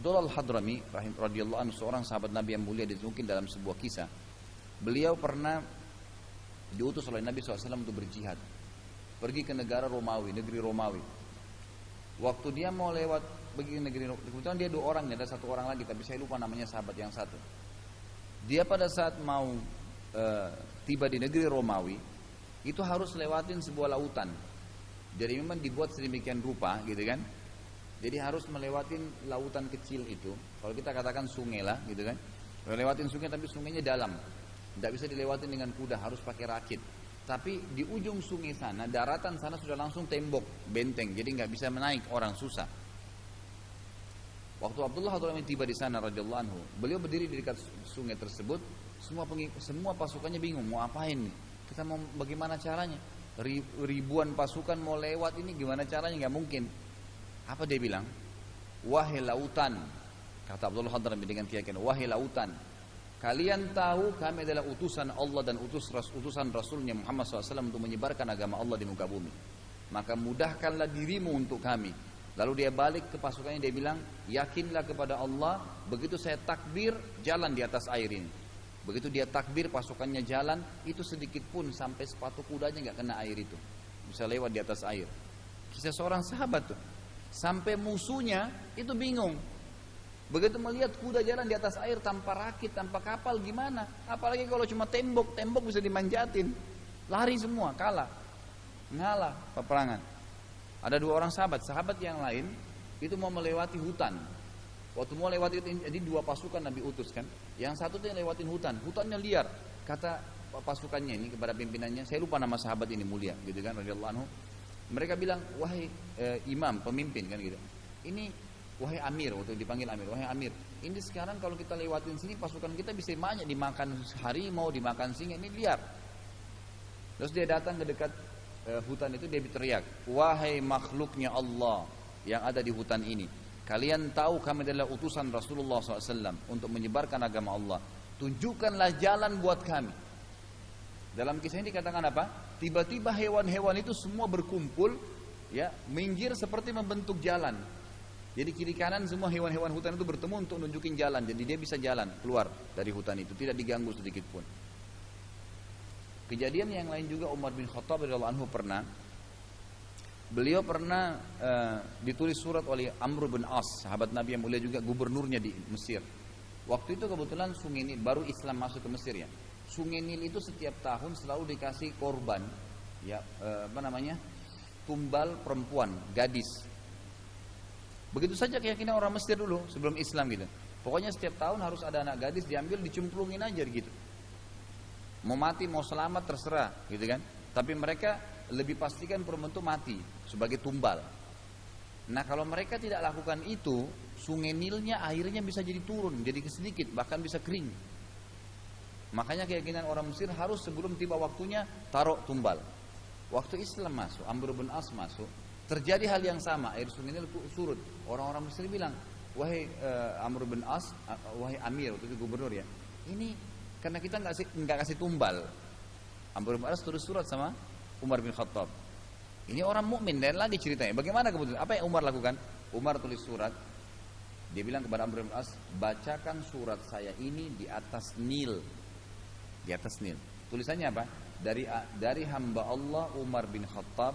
Abdullah Al-Hadrami radhiyallahu anhu, seorang sahabat Nabi yang mulia, dinukil dalam sebuah kisah. Beliau pernah diutus oleh Nabi SAW untuk berjihad, pergi ke negara Romawi, negeri Romawi. Waktu dia mau lewat pergi ke negeri Romawi, kebetulan dia 2 orang, ada 1 orang lagi, tapi saya lupa namanya sahabat yang satu. Dia pada saat mau tiba di negeri Romawi, itu harus lewatin sebuah lautan. Jadi memang dibuat sedemikian rupa, gitu kan? Jadi harus melewatin lautan kecil itu. Kalau kita katakan sungai lah, gitu kan? Lewatin sungai, tapi sungainya dalam. Tidak bisa dilewatin dengan kuda, harus pakai rakit. Tapi di ujung sungai sana, daratan sana sudah langsung tembok, benteng. Jadi nggak bisa menaik, orang susah. Waktu Abdullah Hadrami tiba di sana radhiyallahu anhu, beliau berdiri di dekat sungai tersebut. Semua pasukannya bingung, mau apain nih? Kita mau bagaimana caranya? Ribuan pasukan mau lewat ini, gimana caranya? Nggak mungkin. Apa dia bilang? Wahai lautan, kata Abdullah Hadrami dengan keyakinan, wahai lautan, kalian tahu kami adalah utusan Allah dan utusan Rasulnya Muhammad SAW untuk menyebarkan agama Allah di muka bumi. Maka mudahkanlah dirimu untuk kami. Lalu dia balik ke pasukannya, dia bilang, yakinlah kepada Allah, begitu saya takbir, jalan di atas air ini. Begitu dia takbir, pasukannya jalan, itu sedikit pun sampai sepatu kudanya nggak kena air itu, bisa lewat di atas air. Kisah seorang sahabat tuh. Sampai musuhnya itu bingung. Begitu melihat kuda jalan di atas air tanpa rakit, tanpa kapal, gimana? Apalagi kalau cuma tembok bisa dimanjatin. Lari semua, kalah. Ngalah peperangan. Ada 2 orang sahabat yang lain itu mau melewati hutan. Waktu mau lewati itu, jadi 2 pasukan Nabi utus kan. Yang satu tuh yang lewatin hutan, hutannya liar. Kata pasukannya ini kepada pimpinannya, saya lupa nama sahabat ini mulia, gitu kan, radhiyallahu anhu. Mereka bilang, wahai imam, pemimpin kan gitu. Ini wahai amir, waktu dipanggil amir, wahai amir. Ini sekarang kalau kita lewatin sini pasukan kita bisa banyak dimakan harimau, dimakan singa, ini liar. Terus dia datang ke dekat hutan itu, dia berteriak, wahai makhluknya Allah yang ada di hutan ini, kalian tahu kami adalah utusan Rasulullah SAW untuk menyebarkan agama Allah. Tunjukkanlah jalan buat kami. Dalam kisah ini dikatakan apa? Tiba-tiba hewan-hewan itu semua berkumpul, ya, minggir seperti membentuk jalan. Jadi kiri kanan semua hewan-hewan hutan itu bertemu untuk nunjukin jalan. Jadi dia bisa jalan keluar dari hutan itu, tidak diganggu sedikit pun. Kejadian yang lain juga, Umar bin Khattab radhiyallahu anhu beliau pernah ditulis surat oleh Amr bin As, sahabat Nabi yang mulia juga, gubernurnya di Mesir. Waktu itu kebetulan Sungai Nil, baru Islam masuk ke Mesir ya. Sungai Nil itu setiap tahun selalu dikasih korban, ya, tumbal perempuan, gadis. Begitu saja keyakinan orang Mesir dulu sebelum Islam gitu. Pokoknya setiap tahun harus ada anak gadis diambil, dicemplungin aja gitu. Mau mati mau selamat terserah, gitu kan. Tapi mereka lebih pastikan perempuan itu mati sebagai tumbal. Nah kalau mereka tidak lakukan itu, Sungai Nilnya airnya bisa jadi turun, jadi sedikit, bahkan bisa kering. Makanya keyakinan orang Mesir harus sebelum tiba waktunya taruh tumbal. Waktu Islam masuk, Amr bin As masuk, terjadi hal yang sama, air Sungai Nil surut. Orang-orang Mesir bilang, wahai Amr bin As, wahai Amir, waktu itu gubernur ya, ini karena kita nggak kasih tumbal. Amr bin As tulis surat sama Umar bin Khattab. Ini orang mukmin, dan lagi ceritanya. Bagaimana kebetulan? Apa yang Umar lakukan? Umar tulis surat. Dia bilang kepada Amr bin As, bacakan surat saya ini di atas Nil. Di atas Nil. Tulisannya apa? Dari hamba Allah Umar bin Khattab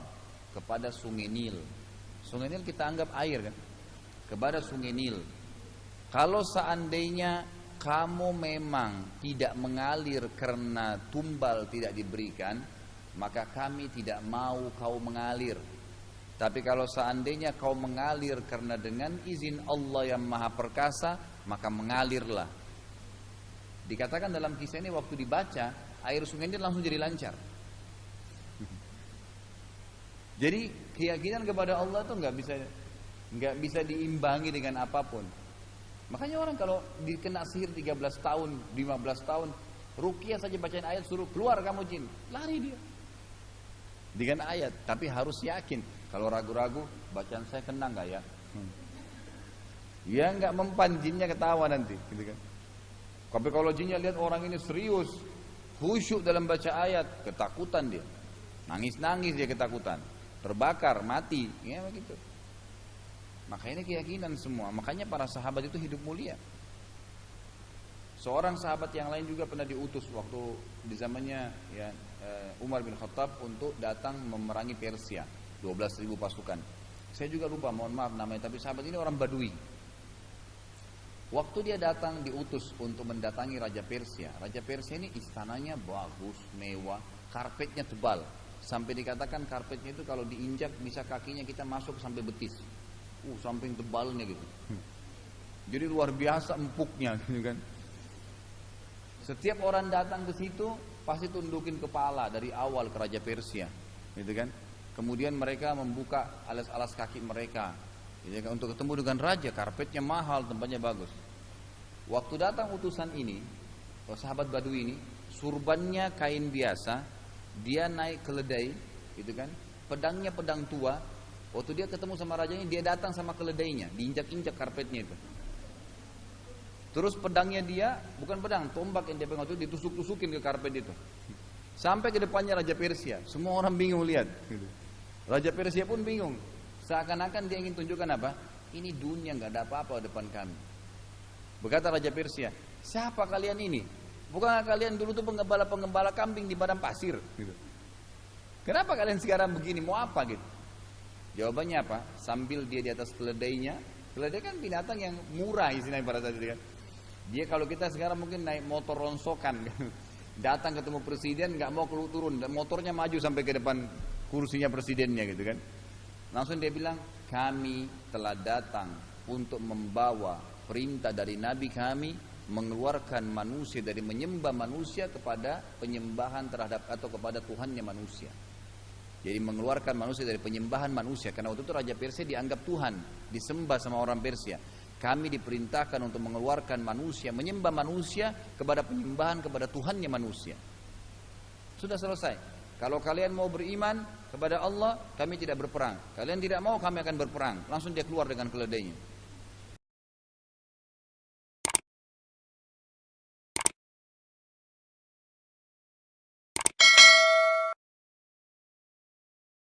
kepada Sungai Nil. Sungai Nil kita anggap air kan? Kepada Sungai Nil. Kalau seandainya kamu memang tidak mengalir karena tumbal tidak diberikan, maka kami tidak mau kau mengalir. Tapi kalau seandainya kau mengalir karena dengan izin Allah yang Maha Perkasa, maka mengalirlah. Dikatakan dalam kisah ini waktu dibaca, air Sungai Nil langsung jadi lancar. Jadi keyakinan kepada Allah itu nggak bisa diimbangi dengan apapun. Makanya orang kalau dikena sihir 13 tahun, 15 tahun, ruqyah saja bacain ayat suruh keluar kamu jin, lari dia. Dengan ayat, tapi harus yakin. Kalau ragu-ragu, bacaan saya kena nggak ya? Ya nggak mempan, jinnya ketawa nanti, gitu kan? Tapi kalau jinnya lihat orang ini serius, khusyuk dalam baca ayat, ketakutan dia, nangis-nangis dia ketakutan, terbakar, mati, ya begitu. Makanya ini keyakinan semua. Makanya para sahabat itu hidup mulia. Seorang sahabat yang lain juga pernah diutus waktu di zamannya ya, Umar bin Khattab untuk datang memerangi Persia, 12.000 pasukan. Saya juga lupa, mohon maaf namanya, tapi sahabat ini orang Badui. Waktu dia datang diutus untuk mendatangi Raja Persia. Raja Persia ini istananya bagus, mewah, karpetnya tebal. Sampai dikatakan karpetnya itu kalau diinjak bisa kakinya kita masuk sampai betis. Samping tebalnya gitu. Jadi luar biasa empuknya gitu kan. Setiap orang datang ke situ pasti tundukin kepala dari awal ke Raja Persia, gitu kan. Kemudian mereka membuka alas-alas kaki mereka, gitu kan, untuk ketemu dengan raja. Karpetnya mahal, tempatnya bagus. Waktu datang utusan ini, sahabat Badui ini, surbannya kain biasa, dia naik keledai, gitu kan. Pedangnya pedang tua. Waktu dia ketemu sama rajanya, dia datang sama keledainya, diinjak-injak karpetnya itu. Terus pedangnya dia, bukan pedang, tombak yang dia pegang itu ditusuk-tusukin ke karpet itu. Sampai ke depannya Raja Persia. Semua orang bingung lihat. Raja Persia pun bingung. Seakan-akan dia ingin tunjukkan apa? Ini dunia, nggak ada apa-apa depan kami. Berkata Raja Persia, siapa kalian ini? Bukankah kalian dulu tuh pengembala-pengembala kambing di padang pasir? Gitu. Kenapa kalian sekarang begini? Mau apa gitu? Jawabannya apa? Sambil dia di atas keledainya. Keledai kan binatang yang murah istilahnya pada saat itu kan. Dia kalau kita sekarang mungkin naik motor ronsokan, datang ketemu presiden nggak mau turun, motornya maju sampai ke depan kursinya presidennya gitu kan. Langsung dia bilang, kami telah datang untuk membawa perintah dari Nabi kami mengeluarkan manusia dari menyembah manusia kepada penyembahan terhadap atau kepada Tuhannya manusia. Jadi mengeluarkan manusia dari penyembahan manusia, karena waktu itu Raja Persia dianggap Tuhan, disembah sama orang Persia. Kami diperintahkan untuk mengeluarkan manusia, menyembah manusia kepada penyembahan kepada Tuhannya manusia. Sudah selesai. Kalau kalian mau beriman kepada Allah, kami tidak berperang. Kalian tidak mau, kami akan berperang. Langsung dia keluar dengan keledainya.